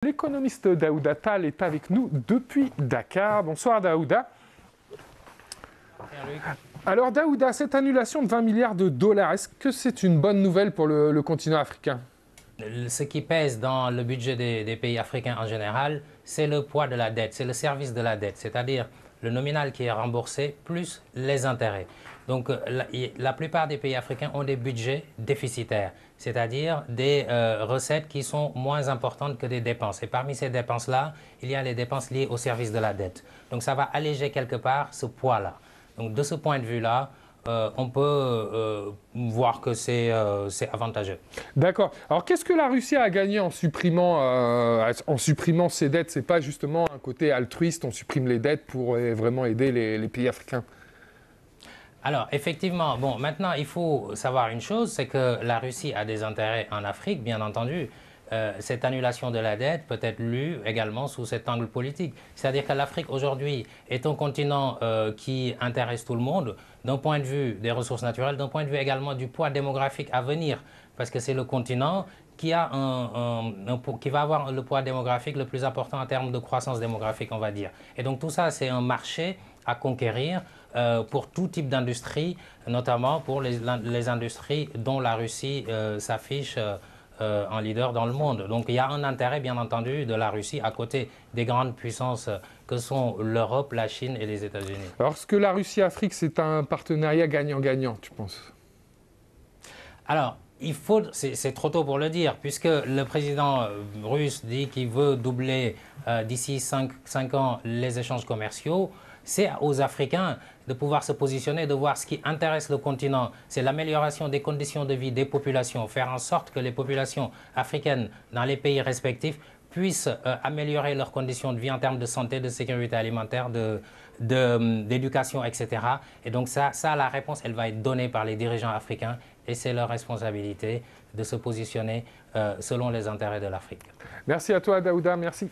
L'économiste Daouda Tal est avec nous depuis Dakar. Bonsoir Daouda. Alors Daouda, cette annulation de 20 milliards de dollars, est-ce que c'est une bonne nouvelle pour le continent africain? Ce qui pèse dans le budget des pays africains en général, c'est le poids de la dette, c'est le service de la dette, c'est-à-dire le nominal qui est remboursé plus les intérêts. Donc la plupart des pays africains ont des budgets déficitaires, c'est-à-dire des recettes qui sont moins importantes que des dépenses. Et parmi ces dépenses-là, il y a les dépenses liées au service de la dette. Donc ça va alléger quelque part ce poids-là. Donc de ce point de vue-là, on peut voir que c'est avantageux. D'accord. Alors qu'est-ce que la Russie a gagné en supprimant ses dettes? C'est pas justement un côté altruiste, on supprime les dettes pour vraiment aider les pays africains? Alors, effectivement, bon, maintenant, il faut savoir une chose, c'est que la Russie a des intérêts en Afrique, bien entendu. Cette annulation de la dette peut être lue également sous cet angle politique. C'est-à-dire que l'Afrique, aujourd'hui, est un continent qui intéresse tout le monde, d'un point de vue des ressources naturelles, d'un point de vue également du poids démographique à venir, parce que c'est le continent qui va avoir le poids démographique le plus important en termes de croissance démographique, on va dire. Et donc tout ça, c'est un marché à conquérir pour tout type d'industrie, notamment pour les industries dont la Russie s'affiche en leader dans le monde. Donc il y a un intérêt, bien entendu, de la Russie à côté des grandes puissances que sont l'Europe, la Chine et les États-Unis. Alors est-ce que la Russie-Afrique, c'est un partenariat gagnant-gagnant, tu penses? Alors, c'est trop tôt pour le dire, puisque le président russe dit qu'il veut doubler d'ici 5 ans les échanges commerciaux. C'est aux Africains de pouvoir se positionner, de voir ce qui intéresse le continent. C'est l'amélioration des conditions de vie des populations, faire en sorte que les populations africaines dans les pays respectifs puissent améliorer leurs conditions de vie en termes de santé, de sécurité alimentaire, d'éducation, etc. Et donc ça, la réponse, elle va être donnée par les dirigeants africains et c'est leur responsabilité de se positionner selon les intérêts de l'Afrique. Merci à toi Daouda, merci.